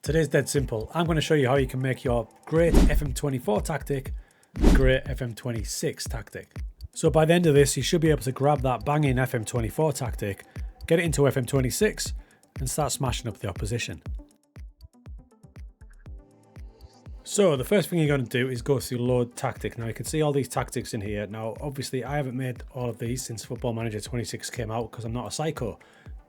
Today's dead simple. I'm going to show you how you can make your great FM24 tactic a great FM26 tactic. So by the end of this, you should be able to grab that banging FM24 tactic, get it into FM26 and start smashing up the opposition. So the first thing you're going to do is go through load tactic. Now you can see all these tactics in here. Now obviously I haven't made all of these since Football Manager 26 came out because I'm not a psycho.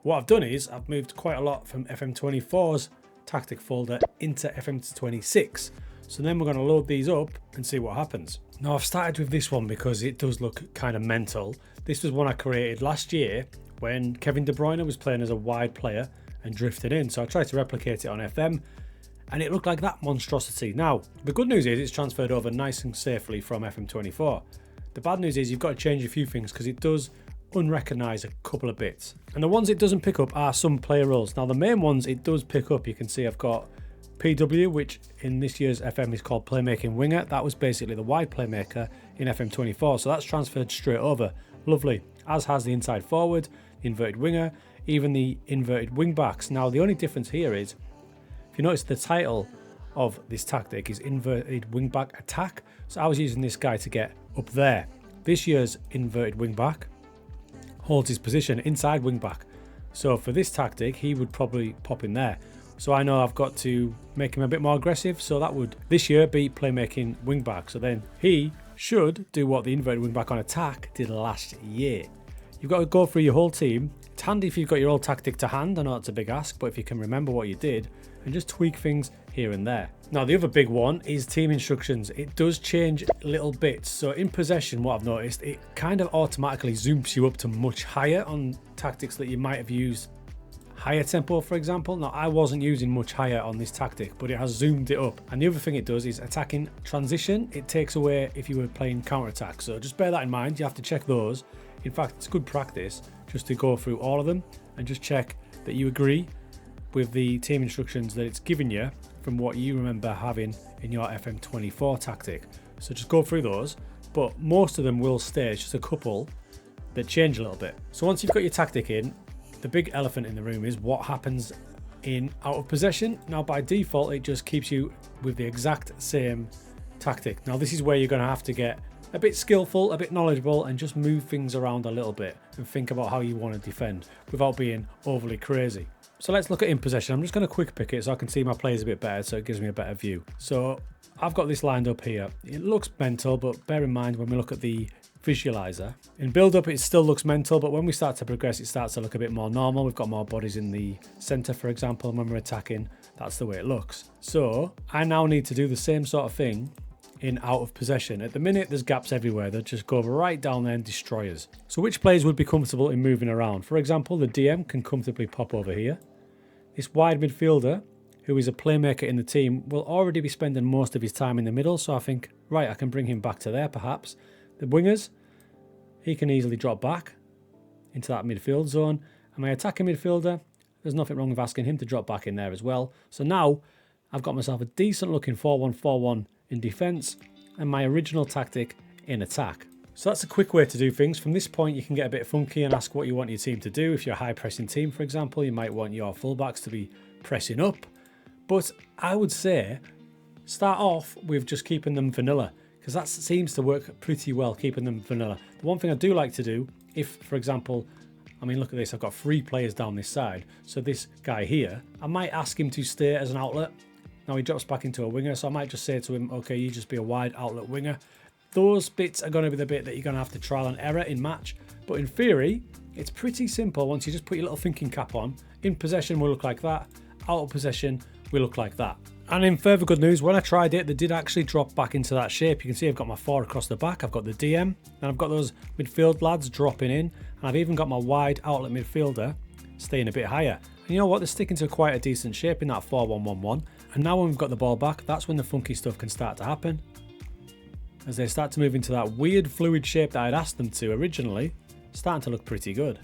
What I've done is I've moved quite a lot from FM24's tactic folder into FM26. So then we're going to load these up and see what happens. Now I've started with this one because it does look kind of mental. This was one I created last year when Kevin De Bruyne was playing as a wide player and drifted in. So I tried to replicate it on FM and it looked like that monstrosity. Now the good news is it's transferred over nice and safely from FM24. The bad news is you've got to change a few things because it does unrecognise a couple of bits. And the ones it doesn't pick up are some player roles. Now the main ones it does pick up, you can see I've got PW, which in this year's FM is called Playmaking Winger. That was basically the wide playmaker in FM24, so that's transferred straight over. Lovely. As has the inside forward, the inverted winger, even the inverted wing backs. Now the only difference here is, if you notice the title of this tactic is inverted wing back attack, so I was using this guy to get up there. This year's inverted wing back holds his position inside wing back, so for this tactic he would probably pop in there. So I know I've got to make him a bit more aggressive, so that would this year be playmaking wing back. So then he should do what the inverted wing back on attack did last year. You've got to go through your whole team. It's handy if you've got your old tactic to hand. I know it's a big ask, but if you can remember what you did and just tweak things here and there. Now the other big one is team instructions. It does change little bits. So in possession, what I've noticed, it kind of automatically zooms you up to much higher on tactics that you might have used higher tempo, for example. Now I wasn't using much higher on this tactic, but it has zoomed it up. And the other thing it does is attacking transition. It takes away if you were playing counter attack. So just bear that in mind. You have to check those. In fact, it's good practice just to go through all of them and just check that you agree with the team instructions that it's given you from what you remember having in your FM24 tactic. So just go through those, but most of them will stay. It's just a couple that change a little bit. So once you've got your tactic in, the big elephant in the room is what happens in out of possession. Now by default it just keeps you with the exact same tactic. Now this is where you're going to have to get a bit skillful, a bit knowledgeable, and just move things around a little bit and think about how you want to defend without being overly crazy. So let's look at in possession. I'm just going to quick pick it so I can see my players a bit better, so it gives me a better view. So I've got this lined up here. It looks mental, but bear in mind when we look at the visualizer, in build up it still looks mental, but when we start to progress it starts to look a bit more normal. We've got more bodies in the center, for example, and when we're attacking that's the way it looks. So I now need to do the same sort of thing in out of possession. At the minute there's gaps everywhere that just go right down there and destroy us. So which players would be comfortable in moving around? For example, the DM can comfortably pop over here. This wide midfielder, who is a playmaker in the team, will already be spending most of his time in the middle, so I think, right, I can bring him back to there perhaps. The wingers, he can easily drop back into that midfield zone. And my attacking midfielder, there's nothing wrong with asking him to drop back in there as well. So now I've got myself a decent looking 4-1-4-1 in defence and my original tactic in attack. So that's a quick way to do things. From this point you can get a bit funky and ask what you want your team to do. If you're a high pressing team, for example, you might want your fullbacks to be pressing up. But I would say start off with just keeping them vanilla, because that seems to work pretty well, keeping them vanilla. The one thing I do like to do, if, for example, I mean, look at this, I've got 3 players down this side. So this guy here, I might ask him to stay as an outlet. Now he drops back into a winger, so I might just say to him, okay, you just be a wide outlet winger. Those bits are going to be the bit that you're going to have to trial and error in match. But in theory, it's pretty simple once you just put your little thinking cap on. In possession will look like that. Out of possession will look like that. And in further good news, when I tried it, they did actually drop back into that shape. You can see I've got my 4 across the back. I've got the DM, and I've got those midfield lads dropping in. And I've even got my wide outlet midfielder staying a bit higher. And you know what? They're sticking to quite a decent shape in that 4-1-1-1. And now when we've got the ball back, that's when the funky stuff can start to happen. As they start to move into that weird fluid shape that I'd asked them to originally, starting to look pretty good.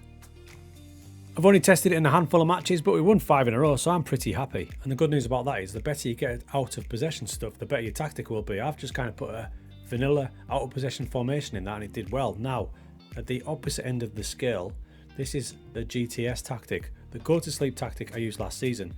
I've only tested it in a handful of matches, but we won 5 in a row, so I'm pretty happy. And the good news about that is the better you get out of possession stuff, the better your tactic will be. I've just kind of put a vanilla out of possession formation in that and it did well. Now, at the opposite end of the scale, this is the GTS tactic, the go to sleep tactic I used last season.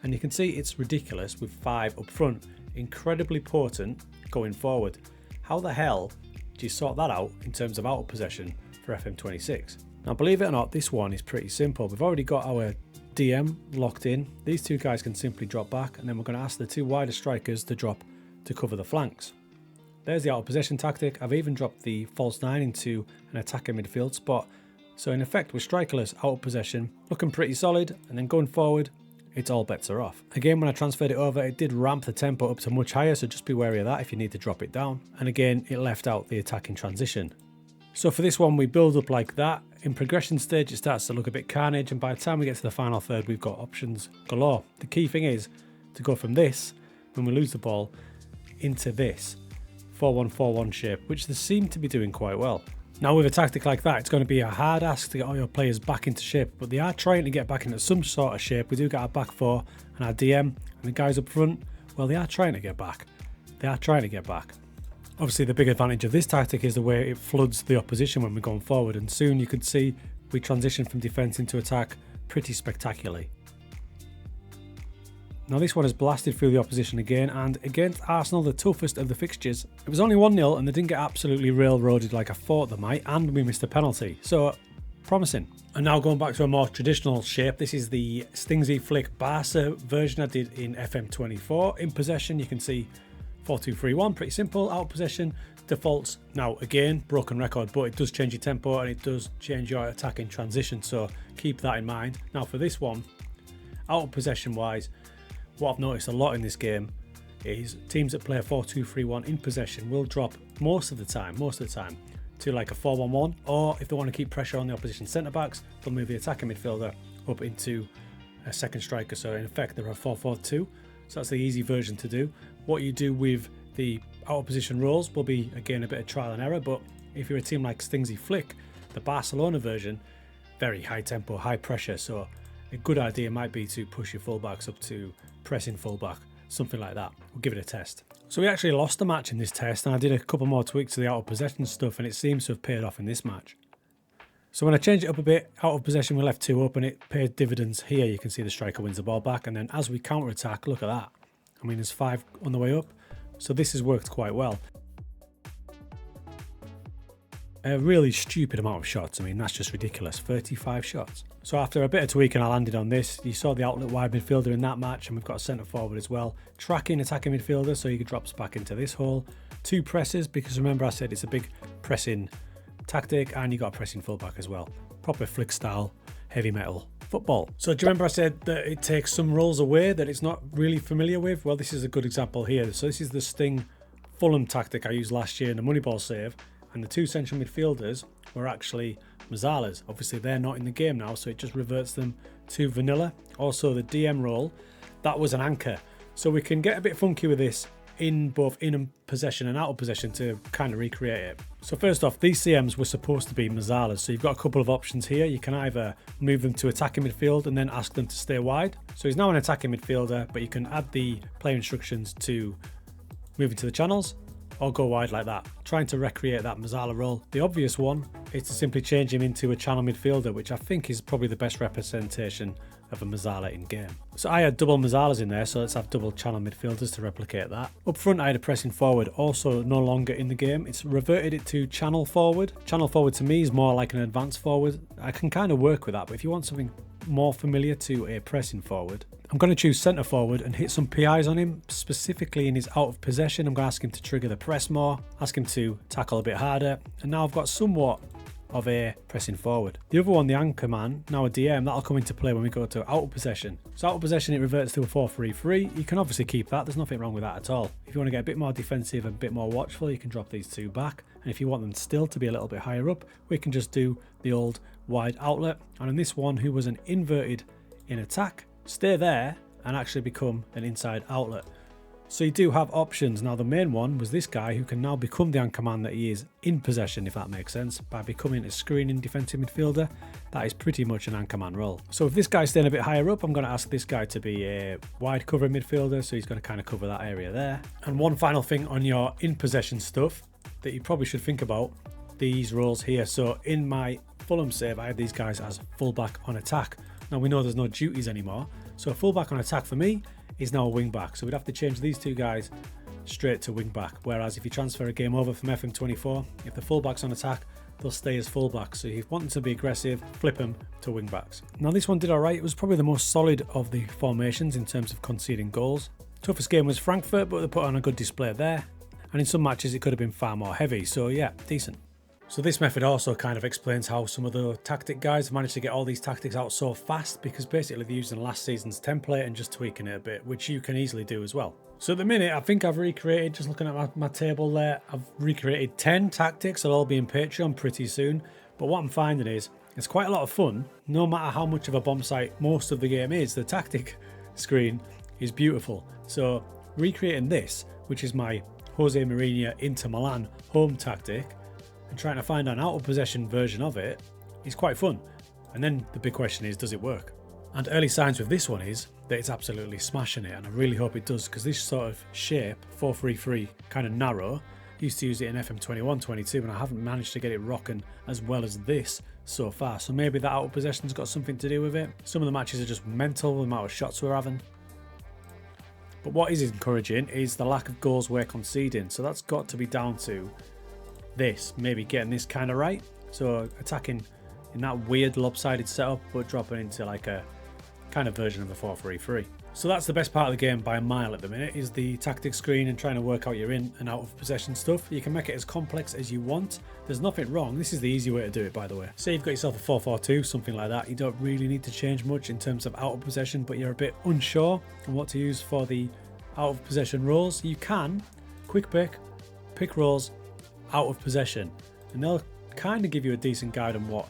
And you can see it's ridiculous with 5 up front, incredibly potent going forward. How the hell do you sort that out in terms of out of possession for FM26? Now, believe it or not, this one is pretty simple. We've already got our DM locked in. These two guys can simply drop back, and then we're going to ask the 2 wider strikers to drop to cover the flanks. There's the out of possession tactic. I've even dropped the false 9 into an attacking midfield spot. So in effect, with strikerless out of possession, looking pretty solid, and then going forward, it's all bets are off. Again, when I transferred it over, it did ramp the tempo up to much higher, so just be wary of that if you need to drop it down. And again, it left out the attacking transition. So for this one, we build up like that. In progression stage, it starts to look a bit carnage, and by the time we get to the final third, we've got options galore. The key thing is to go from this, when we lose the ball, into this 4-1-4-1 shape, which they seem to be doing quite well. Now with a tactic like that, it's going to be a hard ask to get all your players back into shape, but they are trying to get back into some sort of shape. We do get our back 4 and our DM, and the guys up front, well, they are trying to get back. They are trying to get back. Obviously, the big advantage of this tactic is the way it floods the opposition when we're going forward, and soon you could see we transition from defence into attack pretty spectacularly. Now this one has blasted through the opposition again, and against Arsenal, the toughest of the fixtures, it was only 1-0 and they didn't get absolutely railroaded like I thought they might, and we missed a penalty, so promising. And now going back to a more traditional shape, this is the Stingsy Flick Barca version I did in FM24. In possession, you can see 4-2-3-1, pretty simple. Out of possession, defaults. Now again, broken record, but it does change your tempo and it does change your attacking transition, so keep that in mind. Now for this one, out of possession wise, what I've noticed a lot in this game is teams that play a 4-2-3-1 in possession will drop most of the time to like a 4-1-1, or if they want to keep pressure on the opposition centre backs, they'll move the attacking midfielder up into a second striker. So in effect, they're a 4-4-2. So that's the easy version to do. What you do with the out of position roles will be again a bit of trial and error, but if you're a team like Stingsy Flick, the Barcelona version, very high tempo, high pressure, so a good idea might be to push your fullbacks up to pressing fullback, something like that. We'll give it a test. So we actually lost the match in this test, and I did a couple more tweaks to the out of possession stuff, and it seems to have paid off in this match. So when I changed it up a bit, out of possession we left 2 up, and it paid dividends here. You can see the striker wins the ball back, and then as we counter attack, look at that. I mean, there's 5 on the way up, so this has worked quite well. A really stupid amount of shots. I mean, that's just ridiculous. 35 shots. So after a bit of tweaking, I landed on this. You saw the outlet wide midfielder in that match, and we've got a centre forward as well. Tracking attacking midfielder, so he drops back into this hole. 2 presses, because remember I said it's a big pressing tactic, and you got a pressing fullback as well. Proper Flick style, heavy metal football. So do you remember I said that it takes some roles away that it's not really familiar with? Well, this is a good example here. So this is the Sting Fulham tactic I used last year in the Moneyball save, and the 2 central midfielders were actually Mazzalas. Obviously they're not in the game now, so it just reverts them to vanilla. Also the DM role, that was an anchor. So we can get a bit funky with this in both in possession and out of possession to kind of recreate it. So first off, these CMs were supposed to be Mazzalas, so you've got a couple of options here. You can either move them to attacking midfield and then ask them to stay wide. So he's now an attacking midfielder, but you can add the player instructions to move into the channels or go wide like that, trying to recreate that Mazzala role. The obvious one is to simply change him into a channel midfielder, which I think is probably the best representation of a Mazzala in game. So I had double Mazzalas in there, so let's have double channel midfielders to replicate that. Up front I had a pressing forward, also no longer in the game. It's reverted it to channel forward. Channel forward to me is more like an advanced forward. I can kind of work with that, but if you want something more familiar to a pressing forward, I'm going to choose centre forward and hit some PIs on him, specifically in his out of possession. I'm going to ask him to trigger the press more, ask him to tackle a bit harder, and now I've got somewhat of a pressing forward. The other one, the anchor man, now a DM, that'll come into play when we go to out of possession. So out of possession it reverts to a 4-3-3. You can obviously keep that, there's nothing wrong with that at all. If you want to get a bit more defensive and a bit more watchful, you can drop these 2 back, and if you want them still to be a little bit higher up, we can just do the old wide outlet. And in this one, who was an inverted in attack, stay there and actually become an inside outlet. So you do have options. Now the main one was this guy, who can now become the anchor man that he is in possession, if that makes sense, by becoming a screening defensive midfielder. That is pretty much an anchor man role. So if this guy's staying a bit higher up, I'm going to ask this guy to be a wide cover midfielder, so he's going to kind of cover that area there. And one final thing on your in possession stuff that you probably should think about, these roles here. So in my Fulham save, I had these guys as fullback on attack. Now we know there's no duties anymore, So a fullback on attack for me is now a wing back. So we'd have to change these two guys straight to wing back. Whereas if you transfer a game over from FM24, if the fullback's on attack, they'll stay as fullbacks. So if you want them to be aggressive, flip them to wing backs. Now this one did alright. It was probably the most solid of the formations in terms of conceding goals. Toughest game was Frankfurt, but they put on a good display there. And in some matches it could have been far more heavy. So yeah, decent. So this method also kind of explains how some of the tactic guys have managed to get all these tactics out so fast, because basically they're using last season's template and just tweaking it a bit, which you can easily do as well. So at the minute, I think I've recreated, just looking at my table there, I've recreated 10 tactics. They'll all be in Patreon pretty soon. But what I'm finding is it's quite a lot of fun. No matter how much of a bomb site most of the game is, the tactic screen is beautiful. So recreating this, which is my Jose Mourinho Inter Milan home tactic, and trying to find an out of possession version of it is quite fun. And then the big question is, does it work? And early signs with this one is that it's absolutely smashing it, and I really hope it does, because this sort of shape, 4-3-3, kind of narrow, used to use it in FM21, 22, and I haven't managed to get it rocking as well as this so far. So maybe that out of possession's got something to do with it. Some of the matches are just mental, the amount of shots we're having. But what is encouraging is the lack of goals we're conceding. So that's got to be down to this, maybe getting this kind of right. So attacking in that weird lopsided setup, but dropping into like a kind of version of a 4-3-3. So that's the best part of the game by a mile at the minute, is the tactic screen and trying to work out your in and out of possession stuff. You can make it as complex as you want. There's nothing wrong. This is the easy way to do it, by the way. Say you've got yourself a 4-4-2, something like that. You don't really need to change much in terms of out of possession, but you're a bit unsure on what to use for the out of possession roles. You can quick pick roles out of possession, and they'll kind of give you a decent guide on what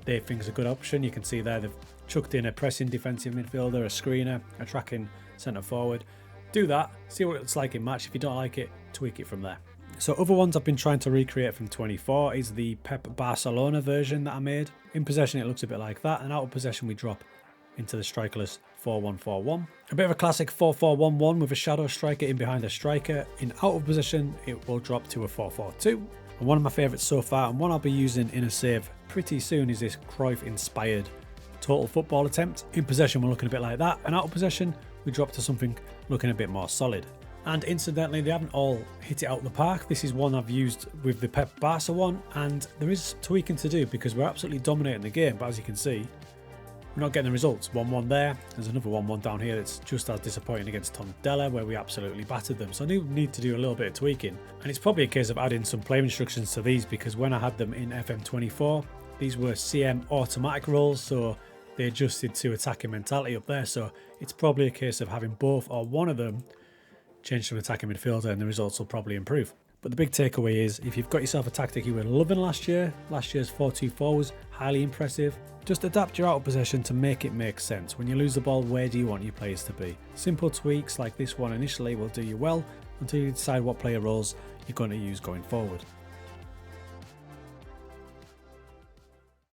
they think is a good option. You can see there they've chucked in a pressing defensive midfielder, a screener, a tracking centre forward. Do that, see what it's like in match. If you don't like it, tweak it from there. So other ones I've been trying to recreate from 24 is the Pep Barcelona version that I made. In possession it looks a bit like that, and out of possession we drop into the strikerless 4-1-4-1. A bit of a classic 4-4-1-1 with a shadow striker in behind a striker. In out of possession it will drop to a 4-4-2. And one of my favourites so far, and one I'll be using in a save pretty soon, is this Cruyff inspired total football attempt. In possession we're looking a bit like that, and out of possession we drop to something looking a bit more solid. And incidentally, they haven't all hit it out of the park. This is one I've used with the Pep Barca one, and there is some tweaking to do because we're absolutely dominating the game, but as you can see, we're not getting the results. 1-1 there. There's another 1-1 down here that's just as disappointing against Tondela, where we absolutely battered them. So I do need to do a little bit of tweaking. And it's probably a case of adding some play instructions to these, because when I had them in FM24, these were CM automatic roles, so they adjusted to attacking mentality up there. So it's probably a case of having both or one of them change to an attacking midfielder, and the results will probably improve. But the big takeaway is, if you've got yourself a tactic you were loving last year's 4-2-4 was highly impressive, just adapt your out of possession to make it make sense. When you lose the ball, where do you want your players to be? Simple tweaks like this one initially will do you well until you decide what player roles you're going to use going forward.